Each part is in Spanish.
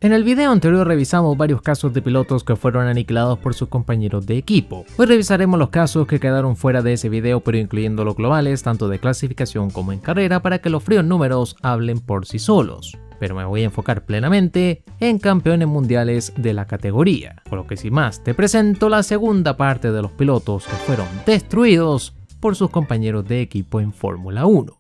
En el video anterior revisamos varios casos de pilotos que fueron aniquilados por sus compañeros de equipo. Hoy revisaremos los casos que quedaron fuera de ese video, pero incluyendo los globales, tanto de clasificación como en carrera, para que los fríos números hablen por sí solos. Pero me voy a enfocar plenamente en campeones mundiales de la categoría. Por lo que sin más, te presento la segunda parte de los pilotos que fueron destruidos por sus compañeros de equipo en Fórmula 1.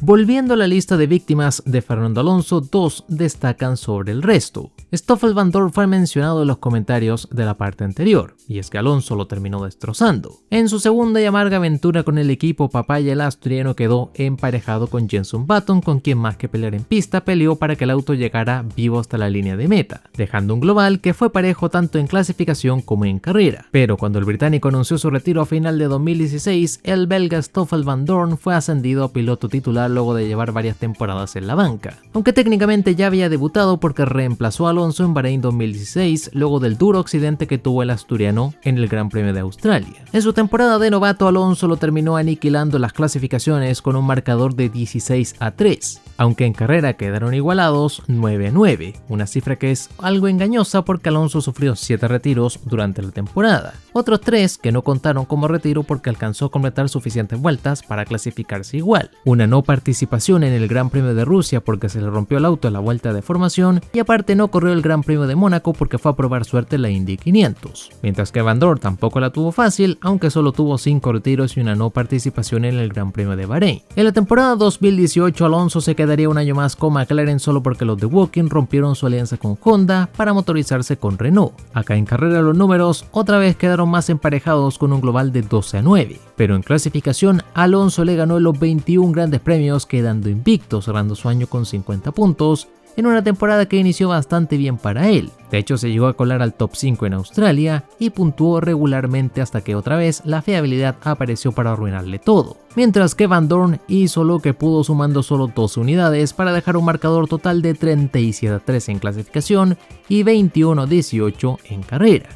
Volviendo a la lista de víctimas de Fernando Alonso, dos destacan sobre el resto. Stoffel Vandoorne fue mencionado en los comentarios de la parte anterior, y es que Alonso lo terminó destrozando. En su segunda y amarga aventura con el equipo Papaya, el asturiano quedó emparejado con Jenson Button, con quien más que pelear en pista, peleó para que el auto llegara vivo hasta la línea de meta, dejando un global que fue parejo tanto en clasificación como en carrera. Pero cuando el británico anunció su retiro a final de 2016, el belga Stoffel Vandoorne fue ascendido a piloto titular luego de llevar varias temporadas en la banca, aunque técnicamente ya había debutado porque reemplazó a Alonso en Bahrein 2016 luego del duro accidente que tuvo el asturiano en el Gran Premio de Australia. En su temporada de novato, Alonso lo terminó aniquilando en las clasificaciones con un marcador de 16-3, aunque en carrera quedaron igualados 9-9, una cifra que es algo engañosa porque Alonso sufrió 7 retiros durante la temporada, otros 3 que no contaron como retiro porque alcanzó a completar suficientes vueltas para clasificarse igual, una no participación en el Gran Premio de Rusia porque se le rompió el auto en la vuelta de formación, y aparte no corrió el Gran Premio de Mónaco porque fue a probar suerte en la Indy 500, mientras que Vandoorne tampoco la tuvo fácil, aunque solo tuvo 5 retiros y una no participación en el Gran Premio de Bahrein. En la temporada 2018 Alonso se quedaría un año más con McLaren solo porque los de Woking rompieron su alianza con Honda para motorizarse con Renault. Acá en carrera los números otra vez quedaron más emparejados con un global de 12-9, pero en clasificación Alonso le ganó los 21 grandes premios, quedando invicto, cerrando su año con 50 puntos, en una temporada que inició bastante bien para él. De hecho, se llegó a colar al top 5 en Australia y puntuó regularmente hasta que otra vez la fiabilidad apareció para arruinarle todo. Mientras que Vandoorne hizo lo que pudo sumando solo 12 unidades para dejar un marcador total de 37-3 en clasificación y 21-18 en carrera.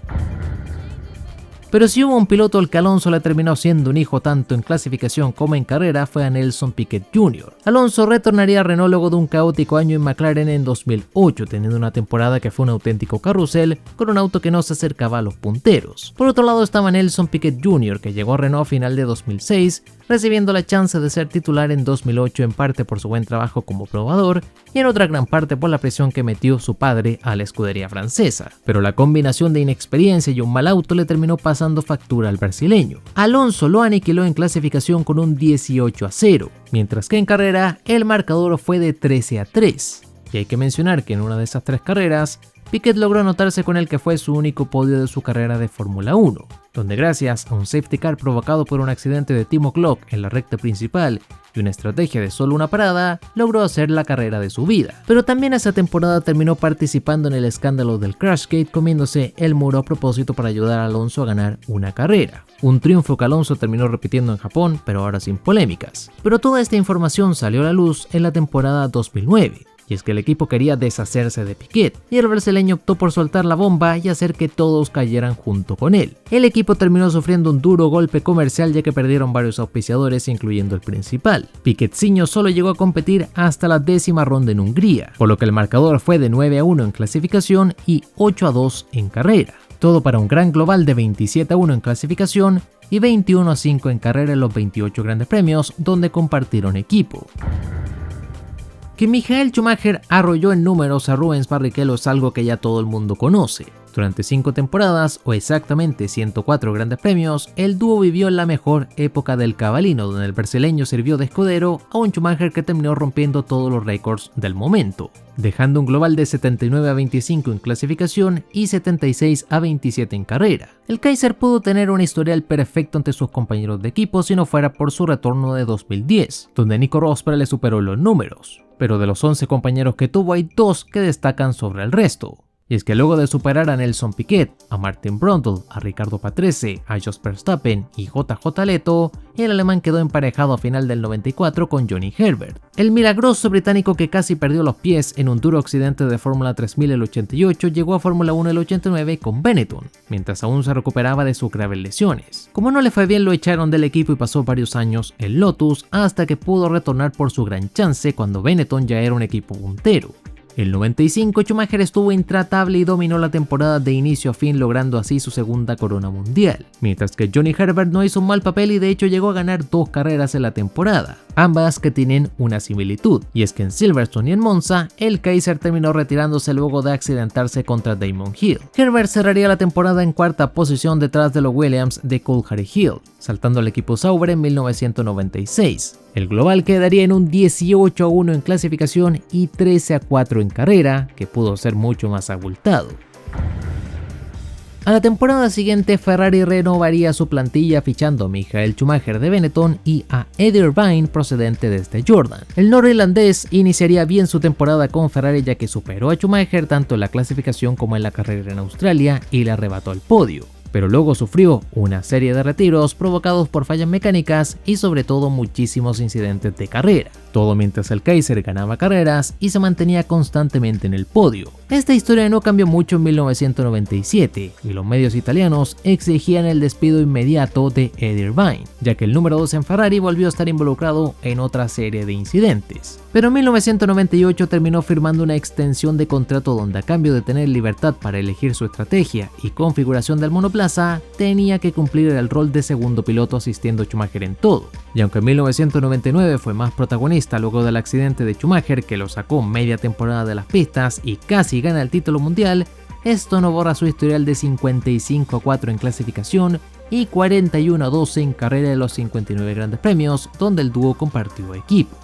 Pero si hubo un piloto al que Alonso le terminó siendo un hijo tanto en clasificación como en carrera, fue a Nelson Piquet Jr. Alonso retornaría a Renault luego de un caótico año en McLaren en 2008, teniendo una temporada que fue un auténtico carrusel con un auto que no se acercaba a los punteros. Por otro lado estaba Nelson Piquet Jr., que llegó a Renault a final de 2006, recibiendo la chance de ser titular en 2008 en parte por su buen trabajo como probador y en otra gran parte por la presión que metió su padre a la escudería francesa. Pero la combinación de inexperiencia y un mal auto le terminó pasando factura al brasileño. Alonso lo aniquiló en clasificación con un 18-0, mientras que en carrera el marcador fue de 13-3. Y hay que mencionar que en una de esas 3 carreras, Piquet logró anotarse con el que fue su único podio de su carrera de Fórmula 1, donde gracias a un safety car provocado por un accidente de Timo Glock en la recta principal y una estrategia de solo una parada, logró hacer la carrera de su vida. Pero también esa temporada terminó participando en el escándalo del Crashgate, comiéndose el muro a propósito para ayudar a Alonso a ganar una carrera. Un triunfo que Alonso terminó repitiendo en Japón, pero ahora sin polémicas. Pero toda esta información salió a la luz en la temporada 2009. Y es que el equipo quería deshacerse de Piquet, y el brasileño optó por soltar la bomba y hacer que todos cayeran junto con él. El equipo terminó sufriendo un duro golpe comercial ya que perdieron varios auspiciadores, incluyendo el principal. Piquetzinho solo llegó a competir hasta la 10ª ronda en Hungría, por lo que el marcador fue de 9-1 en clasificación y 8-2 en carrera. Todo para un gran global de 27-1 en clasificación y 21-5 en carrera en los 28 grandes premios donde compartieron equipo. Que Michael Schumacher arrolló en números a Rubens Barrichello es algo que ya todo el mundo conoce. Durante 5 temporadas, o exactamente 104 grandes premios, el dúo vivió la mejor época del cabalino, donde el brasileño sirvió de escudero a un Schumacher que terminó rompiendo todos los récords del momento, dejando un global de 79-25 en clasificación y 76-27 en carrera. El Kaiser pudo tener un historial perfecto ante sus compañeros de equipo si no fuera por su retorno de 2010, donde Nico Rosberg le superó los números. Pero de los 11 compañeros que tuvo hay 2 que destacan sobre el resto. Y es que luego de superar a Nelson Piquet, a Martin Brundle, a Ricardo Patrese, a Jos Verstappen y JJ Leto, el alemán quedó emparejado a final del 94 con Johnny Herbert. El milagroso británico que casi perdió los pies en un duro accidente de Fórmula 3000 el 88 llegó a Fórmula 1 el 89 con Benetton, mientras aún se recuperaba de sus graves lesiones. Como no le fue bien, lo echaron del equipo y pasó varios años en Lotus hasta que pudo retornar por su gran chance cuando Benetton ya era un equipo puntero. El 95 Schumacher estuvo intratable y dominó la temporada de inicio a fin, logrando así su segunda corona mundial, mientras que Johnny Herbert no hizo un mal papel y de hecho llegó a ganar 2 carreras en la temporada, ambas que tienen una similitud, y es que en Silverstone y en Monza, el Kaiser terminó retirándose luego de accidentarse contra Damon Hill. Herbert cerraría la temporada en cuarta posición detrás de los Williams de Coulthard Hill, saltando al equipo Sauber en 1996. El global quedaría en un 18-1 en clasificación y 13-4 en carrera, que pudo ser mucho más abultado. A la temporada siguiente, Ferrari renovaría su plantilla fichando a Michael Schumacher de Benetton y a Eddie Irvine procedente desde Jordan. El norirlandés iniciaría bien su temporada con Ferrari, ya que superó a Schumacher tanto en la clasificación como en la carrera en Australia y le arrebató el podio. Pero luego sufrió una serie de retiros provocados por fallas mecánicas y sobre todo muchísimos incidentes de carrera, todo mientras el Kaiser ganaba carreras y se mantenía constantemente en el podio. Esta historia no cambió mucho en 1997 y los medios italianos exigían el despido inmediato de Eddie Irvine, ya que el número 2 en Ferrari volvió a estar involucrado en otra serie de incidentes. Pero en 1998 terminó firmando una extensión de contrato donde, a cambio de tener libertad para elegir su estrategia y configuración del monoplaza, tenía que cumplir el rol de segundo piloto asistiendo a Schumacher en todo. Y aunque en 1999 fue más protagonista luego del accidente de Schumacher, que lo sacó media temporada de las pistas y casi gana el título mundial, esto no borra su historial de 55-4 en clasificación y 41-12 en carrera de los 59 grandes premios, donde el dúo compartió equipo.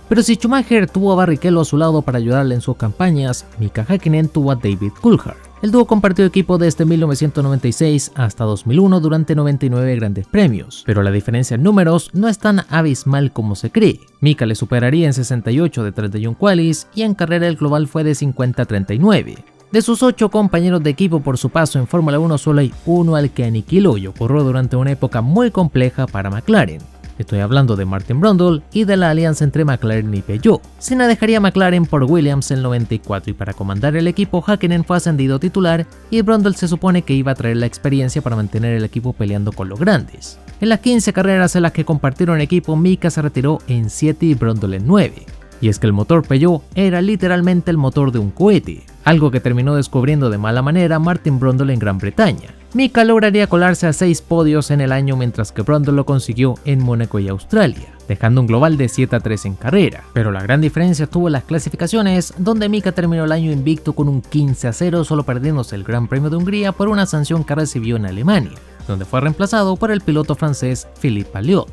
Pero si Schumacher tuvo a Barrichello a su lado para ayudarle en sus campañas, Mika Häkkinen tuvo a David Coulthard. El dúo compartió equipo desde 1996 hasta 2001 durante 99 grandes premios, pero la diferencia en números no es tan abismal como se cree. Mika le superaría en 68 de 31 qualis y en carrera el global fue de 50-39. De sus 8 compañeros de equipo por su paso en Fórmula 1, solo hay uno al que aniquiló y ocurrió durante una época muy compleja para McLaren. Estoy hablando de Martin Brundle y de la alianza entre McLaren y Peugeot. Senna dejaría McLaren por Williams en el 94 y para comandar el equipo Häkkinen fue ascendido titular y Brundle se supone que iba a traer la experiencia para mantener el equipo peleando con los grandes. En las 15 carreras en las que compartieron equipo, Mika se retiró en 7 y Brundle en 9. Y es que el motor Peugeot era literalmente el motor de un cohete, algo que terminó descubriendo de mala manera Martin Brundle en Gran Bretaña. Mika lograría colarse a 6 podios en el año, mientras que Brundle lo consiguió en Mónaco y Australia, dejando un global de 7-3 en carrera. Pero la gran diferencia estuvo en las clasificaciones, donde Mika terminó el año invicto con un 15-0, solo perdiéndose el Gran Premio de Hungría por una sanción que recibió en Alemania, donde fue reemplazado por el piloto francés Philippe Alliot.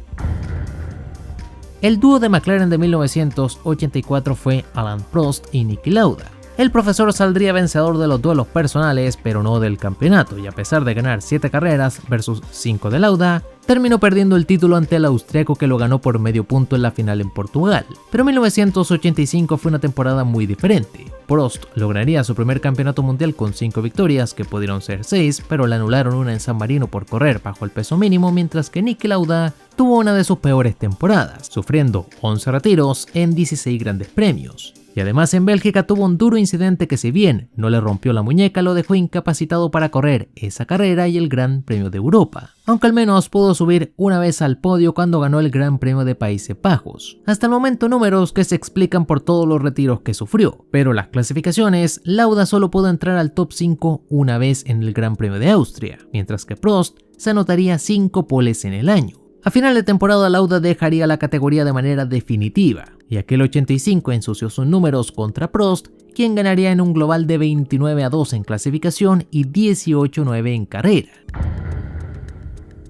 El dúo de McLaren de 1984 fue Alain Prost y Niki Lauda. El profesor saldría vencedor de los duelos personales, pero no del campeonato, y a pesar de ganar 7 carreras versus 5 de Lauda, terminó perdiendo el título ante el austriaco, que lo ganó por medio punto en la final en Portugal. Pero 1985 fue una temporada muy diferente. Prost lograría su primer campeonato mundial con 5 victorias, que pudieron ser 6, pero le anularon una en San Marino por correr bajo el peso mínimo, mientras que Niki Lauda tuvo una de sus peores temporadas, sufriendo 11 retiros en 16 grandes premios. Y además en Bélgica tuvo un duro incidente que, si bien no le rompió la muñeca, lo dejó incapacitado para correr esa carrera y el Gran Premio de Europa, aunque al menos pudo subir una vez al podio cuando ganó el Gran Premio de Países Bajos. Hasta el momento números que se explican por todos los retiros que sufrió, pero las clasificaciones, Lauda solo pudo entrar al top 5 una vez en el Gran Premio de Austria, mientras que Prost se anotaría 5 poles en el año. A final de temporada, Lauda dejaría la categoría de manera definitiva, y aquel 85 ensució sus números contra Prost, quien ganaría en un global de 29-2 en clasificación y 18-9 en carrera.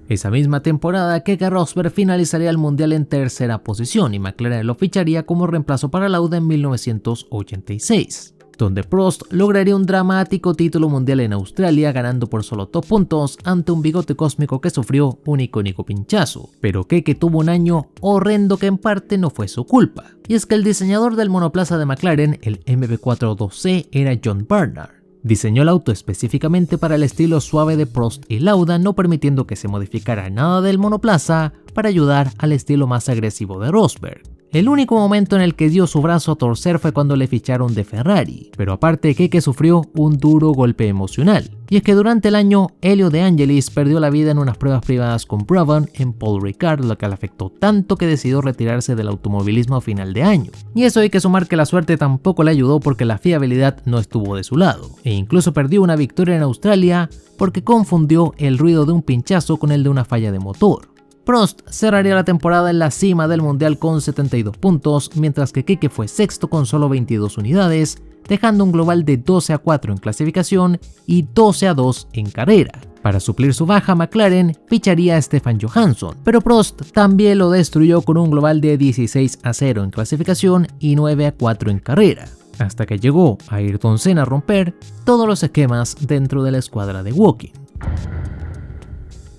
Esa misma temporada, Keke Rosberg finalizaría el mundial en tercera posición y McLaren lo ficharía como reemplazo para Lauda en 1986. Donde Prost lograría un dramático título mundial en Australia, ganando por solo 2 puntos ante un bigote cósmico que sufrió un icónico pinchazo. Pero Keke tuvo un año horrendo que en parte no fue su culpa, y es que el diseñador del monoplaza de McLaren, el MP42C, era John Barnard. Diseñó el auto específicamente para el estilo suave de Prost y Lauda, no permitiendo que se modificara nada del monoplaza para ayudar al estilo más agresivo de Rosberg. El único momento en el que dio su brazo a torcer fue cuando le ficharon de Ferrari, pero aparte Keke sufrió un duro golpe emocional, Y es que durante el año, Elio De Angelis perdió la vida en unas pruebas privadas con Brabham en Paul Ricard, lo que le afectó tanto que decidió retirarse del automovilismo a final de año. Y eso hay que sumar que la suerte tampoco le ayudó porque la fiabilidad no estuvo de su lado, e incluso perdió una victoria en Australia porque confundió el ruido de un pinchazo con el de una falla de motor. Prost cerraría la temporada en la cima del mundial con 72 puntos, mientras que Keke fue sexto con solo 22 unidades, dejando un global de 12-4 en clasificación y 12-2 en carrera. Para suplir su baja, McLaren ficharía a Stefan Johansson, pero Prost también lo destruyó con un global de 16-0 en clasificación y 9-4 en carrera, hasta que llegó a Ayrton Senna a romper todos los esquemas dentro de la escuadra de Woking.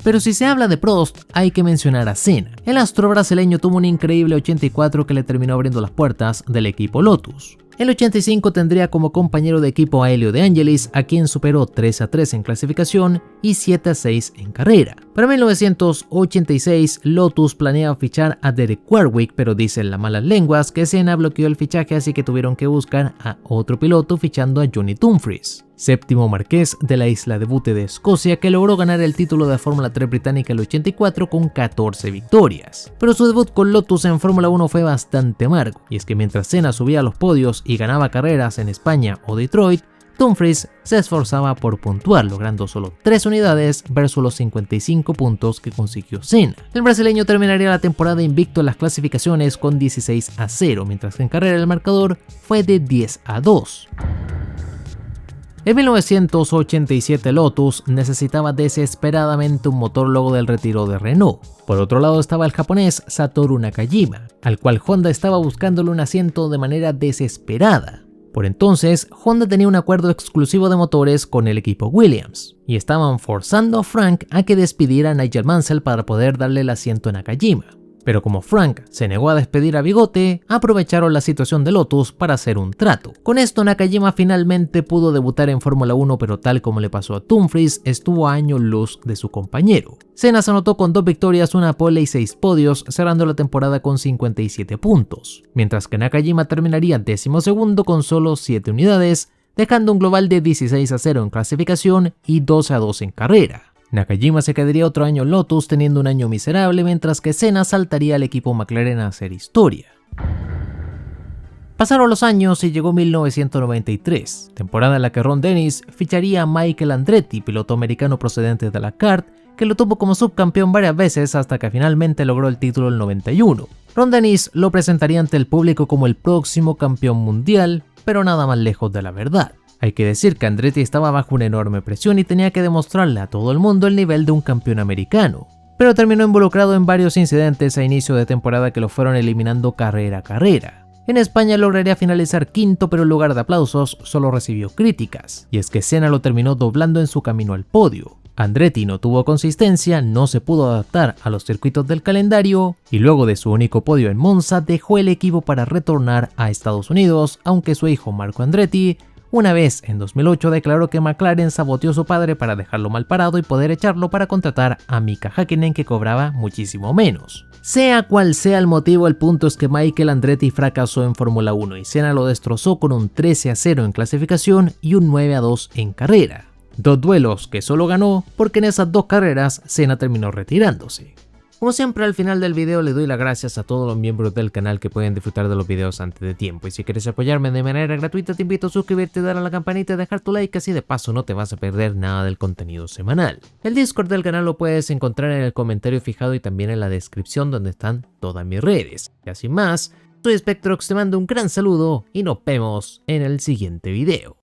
Pero si se habla de Prost, hay que mencionar a Senna. El astro brasileño tuvo un increíble 84 que le terminó abriendo las puertas del equipo Lotus. El 85 tendría como compañero de equipo a Elio De Angelis, a quien superó 3-3 en clasificación y 7-6 en carrera. Para 1986, Lotus planeaba fichar a Derek Warwick, pero dicen las malas lenguas que Senna bloqueó el fichaje, así que tuvieron que buscar a otro piloto fichando a Johnny Dumfries, séptimo marqués de la isla de Bute de Escocia, que logró ganar el título de Fórmula 3 británica el 84 con 14 victorias. Pero su debut con Lotus en Fórmula 1 fue bastante amargo, y es que mientras Senna subía a los podios y ganaba carreras en España o Detroit, Dumfries se esforzaba por puntuar, logrando solo 3 unidades versus los 55 puntos que consiguió Senna. El brasileño terminaría la temporada invicto en las clasificaciones con 16-0, mientras que en carrera el marcador fue de 10-2. En 1987 Lotus necesitaba desesperadamente un motor luego del retiro de Renault. Por otro lado estaba el japonés Satoru Nakajima, al cual Honda estaba buscándole un asiento de manera desesperada. Por entonces, Honda tenía un acuerdo exclusivo de motores con el equipo Williams, y estaban forzando a Frank a que despidiera a Nigel Mansell para poder darle el asiento a Nakajima. Pero como Frank se negó a despedir a Bigote, aprovecharon la situación de Lotus para hacer un trato. Con esto Nakajima finalmente pudo debutar en Fórmula 1, pero tal como le pasó a Dumfries, estuvo a años luz de su compañero. Senna se anotó con 2 victorias, una pole y 6 podios, cerrando la temporada con 57 puntos, mientras que Nakajima terminaría 12º con solo 7 unidades, dejando un global de 16-0 en clasificación y 12-2 en carrera. Nakajima se quedaría otro año en Lotus teniendo un año miserable, mientras que Senna saltaría al equipo McLaren a hacer historia. Pasaron los años y llegó 1993, temporada en la que Ron Dennis ficharía a Michael Andretti, piloto americano procedente de la kart, que lo tuvo como subcampeón varias veces hasta que finalmente logró el título el 91. Ron Dennis lo presentaría ante el público como el próximo campeón mundial, pero nada más lejos de la verdad. Hay que decir que Andretti estaba bajo una enorme presión y tenía que demostrarle a todo el mundo el nivel de un campeón americano, pero terminó involucrado en varios incidentes a inicio de temporada que lo fueron eliminando carrera a carrera. En España lograría finalizar quinto, pero en lugar de aplausos solo recibió críticas, y es que Senna lo terminó doblando en su camino al podio. Andretti no tuvo consistencia, no se pudo adaptar a los circuitos del calendario y luego de su único podio en Monza dejó el equipo para retornar a Estados Unidos, aunque su hijo Marco Andretti una vez en 2008 declaró que McLaren saboteó a su padre para dejarlo mal parado y poder echarlo para contratar a Mika Häkkinen, que cobraba muchísimo menos. Sea cual sea el motivo, el punto es que Michael Andretti fracasó en Fórmula 1 y Senna lo destrozó con un 13-0 en clasificación y un 9-2 en carrera. 2 duelos que solo ganó porque en esas 2 carreras Senna terminó retirándose. Como siempre, al final del video le doy las gracias a todos los miembros del canal que pueden disfrutar de los videos antes de tiempo. Y si quieres apoyarme de manera gratuita, te invito a suscribirte, dar a la campanita y dejar tu like, así de paso no te vas a perder nada del contenido semanal. El Discord del canal lo puedes encontrar en el comentario fijado y también en la descripción, donde están todas mis redes. Y así más, soy Spectrox, te mando un gran saludo y nos vemos en el siguiente video.